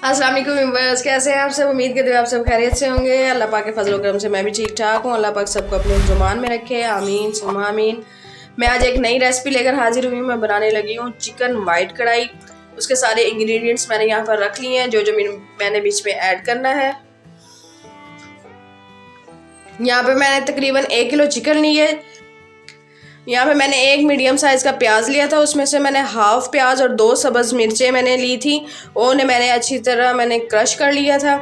अस्सलाम वालेकुम व्यूअर्स, कैसे हैं आप सब। उम्मीद करते हैं आप सब खैरियत से होंगे। अल्लाह पाक के फजल करम से मैं भी ठीक ठाक हूँ। अल्लाह पाक सबको अपने जुबान में रखे, आमीन सुम्मा आमीन। मैं आज एक नई रेसिपी लेकर हाजिर हुई हूँ। मैं बनाने लगी हूँ चिकन वाइट कढ़ाई। उसके सारे इंग्रेडिएंट्स मैंने यहाँ पर रख लिए हैं, जो जो मैंने बीच में ऐड करना है। यहाँ पे मैंने तकरीबन 1 किलो चिकन ली है। यहाँ पे मैंने एक मीडियम साइज़ का प्याज लिया था, उसमें से मैंने हाफ प्याज और 2 सब्ज़ मिर्चें मैंने ली थी। उन्हें मैंने अच्छी तरह क्रश कर लिया था,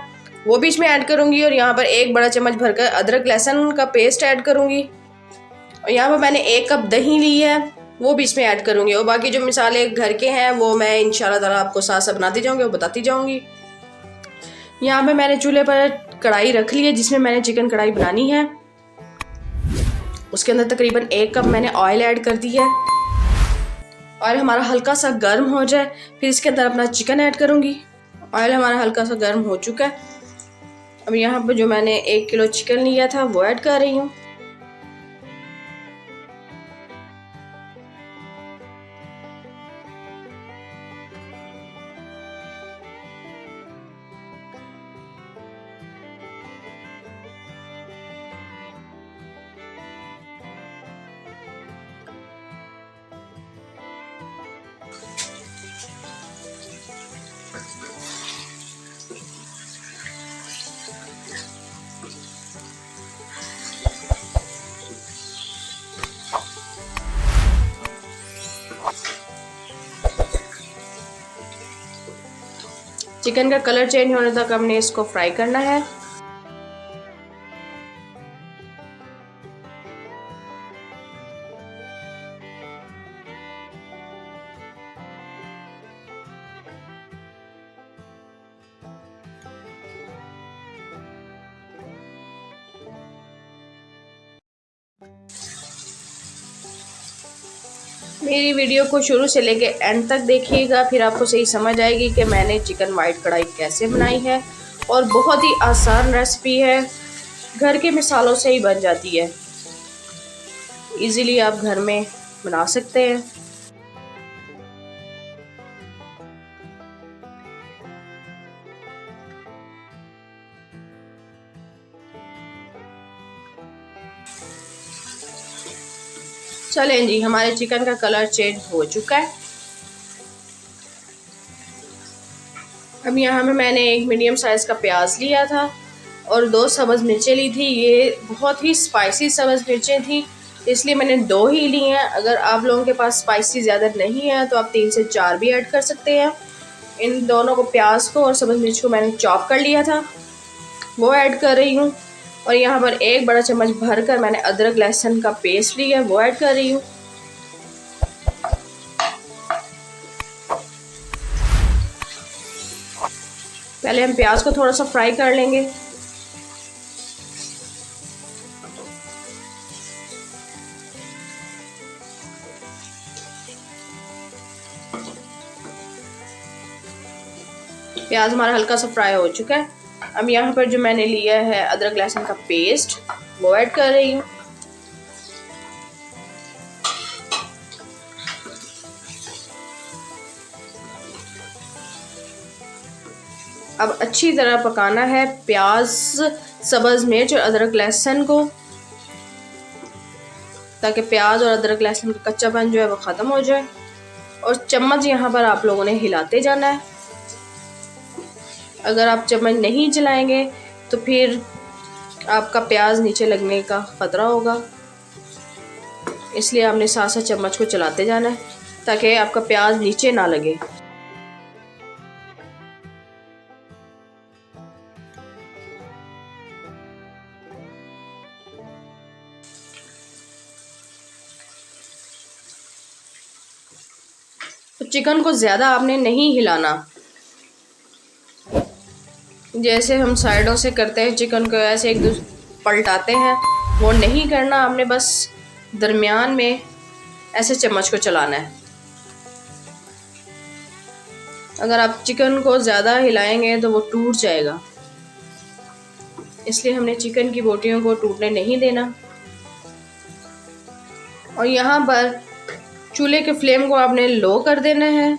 वो बीच में ऐड करूँगी। और यहाँ पर 1 बड़ा चम्मच भरकर अदरक लहसुन का पेस्ट ऐड करूँगी। और यहाँ पर मैंने 1 कप दही ली है, वो बीच में ऐड करूँगी। और बाकी जो मिसाले घर के हैं वो मैं इंशाल्लाह ताला आपको साथ साथ बनाती जाऊँगी और बताती जाऊँगी। यहाँ पर मैंने चूल्हे पर कढ़ाई रख ली है, जिसमें मैंने चिकन कढ़ाई बनानी है। उसके अंदर तकरीबन 1 कप मैंने ऑयल ऐड कर दी है। ऑयल हमारा हल्का सा गर्म हो जाए, फिर इसके अंदर अपना चिकन ऐड करूँगी। ऑयल हमारा हल्का सा गर्म हो चुका है। अब यहाँ पर जो मैंने 1 किलो चिकन लिया था वो ऐड कर रही हूँ। चिकन का कलर चेंज होने तक हमने इसको फ्राई करना है। मेरी वीडियो को शुरू से लेके एंड तक देखिएगा, फिर आपको सही समझ आएगी कि मैंने चिकन वाइट कढ़ाई कैसे बनाई है। और बहुत ही आसान रेसिपी है, घर के मिसालों से ही बन जाती है। इजीली आप घर में बना सकते हैं। चलें जी, हमारे चिकन का कलर चेंज हो चुका है। अब यहाँ में मैंने 1 मीडियम साइज़ का प्याज लिया था और 2 सब्ज़ मिर्चें ली थी। ये बहुत ही स्पाइसी सब्ज़ मिर्चें थी, इसलिए मैंने 2 ही ली हैं। अगर आप लोगों के पास स्पाइसी ज़्यादा नहीं है तो आप 3 से 4 भी ऐड कर सकते हैं। इन दोनों को, प्याज को और सब्ज़ मिर्च को मैंने चॉप कर लिया था, वो ऐड कर रही हूँ। और यहाँ पर 1 बड़ा चम्मच भरकर मैंने अदरक लहसुन का पेस्ट लिया है, वो ऐड कर रही हूँ। पहले हम प्याज को थोड़ा सा फ्राई कर लेंगे। प्याज हमारा हल्का सा फ्राई हो चुका है। अब यहाँ पर जो मैंने लिया है अदरक लहसुन का पेस्ट, वो ऐड कर रही हूँ। अब अच्छी तरह पकाना है प्याज, सब्ज़ मिर्च और अदरक लहसुन को, ताकि प्याज और अदरक लहसुन का कच्चापन जो है वो ख़त्म हो जाए। और चम्मच यहाँ पर आप लोगों ने हिलाते जाना है। अगर आप चम्मच नहीं चलाएंगे तो फिर आपका प्याज नीचे लगने का ख़तरा होगा, इसलिए आपने साथ साथ चम्मच को चलाते जाना है ताकि आपका प्याज नीचे ना लगे। तो चिकन को ज़्यादा आपने नहीं हिलाना, जैसे हम साइडों से करते हैं चिकन को ऐसे एक दूसरे पलटाते हैं, वो नहीं करना। आपने बस दरमियान में ऐसे चम्मच को चलाना है। अगर आप चिकन को ज़्यादा हिलाएंगे तो वो टूट जाएगा, इसलिए हमने चिकन की बोटियों को टूटने नहीं देना। और यहाँ पर चूल्हे के फ्लेम को आपने लो कर देना है